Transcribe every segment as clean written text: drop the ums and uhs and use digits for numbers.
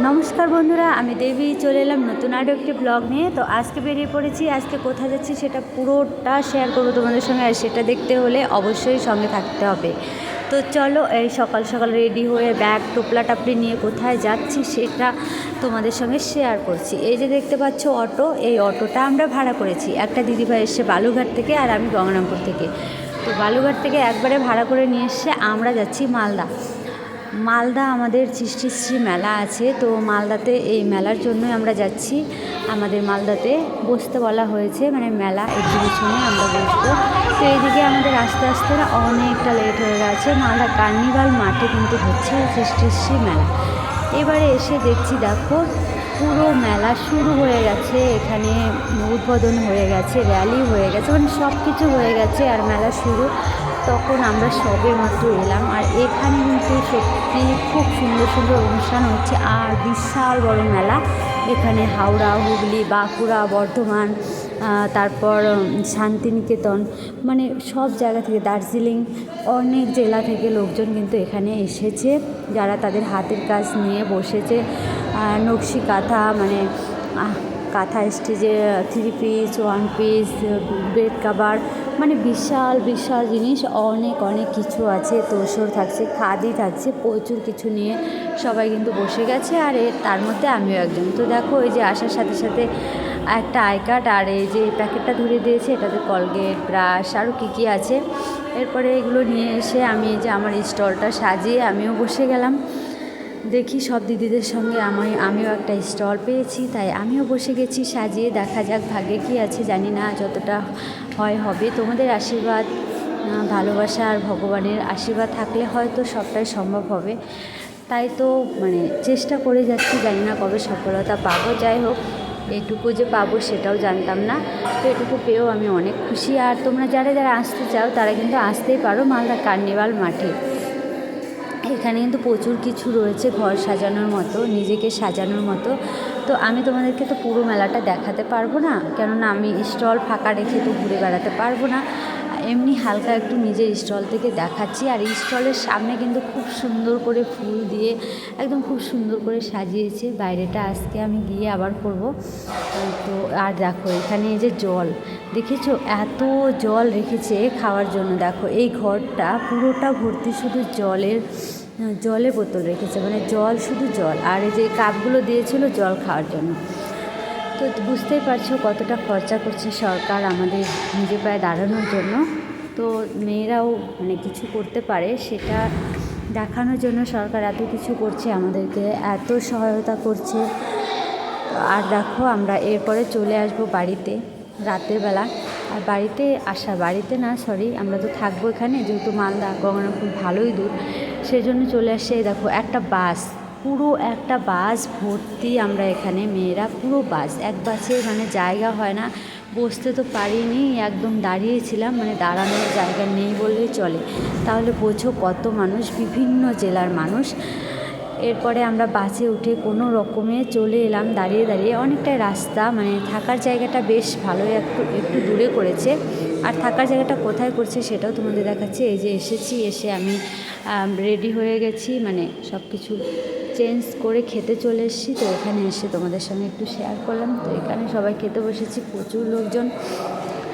নমস্কার বন্ধুরা, আমি দেবী চলে এলাম নতুন আরও একটি ব্লগ নিয়ে। তো আজকে বেরিয়ে পড়েছি। আজকে কোথায় যাচ্ছি সেটা পুরোটা শেয়ার করবো তোমাদের সঙ্গে, আর সেটা দেখতে হলে অবশ্যই সঙ্গে থাকতে হবে। তো চলো, এই সকাল সকাল রেডি হয়ে ব্যাগ টোপলা টাপড়ি নিয়ে কোথায় যাচ্ছি সেটা তোমাদের সঙ্গে শেয়ার করছি। এই যে দেখতে পাচ্ছ অটো, এই অটোটা আমরা ভাড়া করেছি। একটা দিদিভাই এসছে বালুঘাট থেকে, আর আমি গঙ্গারামপুর থেকে। তো বালুঘাট থেকে একবারে ভাড়া করে নিয়ে এসছে। আমরা যাচ্ছি মালদা আমাদের সৃষ্টি মেলা আছে। তো মালদাতে এই মেলার জন্যই আমরা যাচ্ছি। আমাদের মালদাতে বসতে বলা হয়েছে, মানে মেলা এক্সিবিশনে আমরা বসবো। তো এইদিকে আমাদের আস্তে আস্তে অনেকটা লেট হয়ে গেছে। মালদা কার্নিভাল মাঠে কিন্তু হচ্ছে সৃষ্টি মেলা। এবারে এসে দেখছি, দেখো পুরো মেলা শুরু হয়ে গেছে। এখানে উদ্বোধন হয়ে গেছে, র্যালি হয়ে গেছে, মানে সব কিছু হয়ে গেছে আর মেলা শুরু। তখন আমরা সবে মাত্র এলাম, আর এখানে কিন্তু সত্যি খুব সুন্দর সুন্দর অনুষ্ঠান হচ্ছে, আর বিশাল বড় মেলা। এখানে হাওড়া, হুগলি, বাঁকুড়া, বর্ধমান, তারপর শান্তিনিকেতন, মানে সব জায়গা থেকে, দার্জিলিং, অনেক জেলা থেকে লোকজন কিন্তু এখানে এসেছে, যারা তাদের হাতের কাজ নিয়ে বসেছে। নকশি কাঁথা, মানে কাঁথা স্টেজে 3 পিস, 1 পিস, বেড কাভার, মানে বিশাল বিশাল জিনিস, অনেক অনেক কিছু আছে। তোসর থাকছে, খাদি থাকছে, প্রচুর কিছু নিয়ে সবাই কিন্তু বসে গেছে। আর তার মধ্যে আমিও একজন। তো দেখো, এই যে আসার সাথে সাথে একটা আই কার্ড আর এই যে প্যাকেটটা ধরে দিয়েছে, এটাতে কলগেট, ব্রাশ, আরও কী কী আছে। এরপরে এগুলো নিয়ে এসে আমি এই যে আমার স্টলটা সাজিয়ে আমিও বসে গেলাম। দেখি সব দিদিদের সঙ্গে আমিও একটা স্টল পেয়েছি, তাই আমিও বসে গেছি সাজিয়ে। দেখা যাক ভাগ্যে কী আছে, জানি না, যতটা হবে। তোমাদের আশীর্বাদ, ভালোবাসা আর ভগবানের আশীর্বাদ থাকলে হয়তো সবটাই সম্ভব হবে। তাই তো মানে চেষ্টা করে যাচ্ছি, জানি না কবে সফলতা পাবো। যাই হোক, এটুকু যে পাবো সেটাও জানতাম না। তো এটুকু পেয়েও আমি অনেক খুশি। আর তোমরা যারা যারা আসতে চাও তারা কিন্তু আসতেই পারো মালদা কার্নিভাল মাঠে। এখানে কিন্তু প্রচুর কিছু রয়েছে ঘর সাজানোর মতো, নিজেকে সাজানোর মতো। তো আমি তোমাদেরকে তো পুরো মেলাটা দেখাতে পারবো না, কেননা আমি স্টল ফাঁকা রেখে তো ঘুরে বেড়াতে পারবো না। এমনি হালকা একটু নিজের স্টল থেকে দেখাচ্ছি। আর স্টলের সামনে কিন্তু খুব সুন্দর করে ফুল দিয়ে একদম খুব সুন্দর করে সাজিয়েছে। বাইরেটা আজকে আমি গিয়ে আবার করব। তো আর দেখো, এখানে এই যে জল দেখেছো, এত জল রেখেছে খাওয়ার জন্য। দেখো এই ঘরটা পুরোটা ভর্তি শুধু জলের বোতল রেখেছে, মানে জল, শুধু জল। আর এই যে কাপগুলো দিয়েছিল জল খাওয়ার জন্য। তো বুঝতেই পারছো কতটা খরচা করছে সরকার আমাদের নিজে পায়ে দাঁড়ানোর জন্য। তো মেয়েরাও মানে কিছু করতে পারে সেটা দেখানোর জন্য সরকার এত কিছু করছে, আমাদেরকে এত সহায়তা করছে। আর দেখো, আমরা এরপরে চলে আসবো বাড়িতে রাতের বেলা। আর বাড়িতে না, সরি, আমরা তো থাকবো এখানে, যেহেতু মালদা গঙ্গারামপুর ভালোই দূর, সেজন্য চলে আসছে। দেখো একটা বাস, পুরো একটা বাস ভর্তি আমরা এখানে মেয়েরা, পুরো বাস, এক বাসে মানে জায়গা হয় না, বসতে তো পারিনি, একদম দাঁড়িয়েছিলাম, মানে দাঁড়ানোর জায়গা নেই বললেই চলে। তাহলে বোঝো কত মানুষ, বিভিন্ন জেলার মানুষ। এরপরে আমরা বাসে উঠে কোনো রকমে চলে এলাম দাঁড়িয়ে দাঁড়িয়ে। অনেকটাই রাস্তা, মানে থাকার জায়গাটা বেশ ভালোই, একটু দূরে করেছে। আর থাকার জায়গাটা কোথায় করছে সেটাও তোমাদের দেখাচ্ছি। এই যে এসে আমি রেডি হয়ে গেছি, মানে সব কিছু চেঞ্জ করে খেতে চলে এসেছি। তো এখানে এসে তোমাদের সঙ্গে একটু শেয়ার করলাম। তো এখানে সবাই খেতে বসেছি, প্রচুর লোকজন।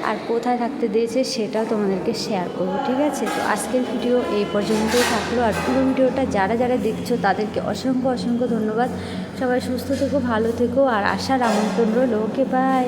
আর কোথায় থাকতে দিয়েছে সেটাও তোমাদেরকে শেয়ার করবো, ঠিক আছে? তো আজকের ভিডিও এই পর্যন্তই থাকলো। আর পুরো ভিডিওটা যারা যারা দেখছো তাদেরকে অসংখ্য অসংখ্য ধন্যবাদ। সবাই সুস্থ থেকো, ভালো থেকো, আর আসার আমন্ত্রণ রইল। ওকে, বাই।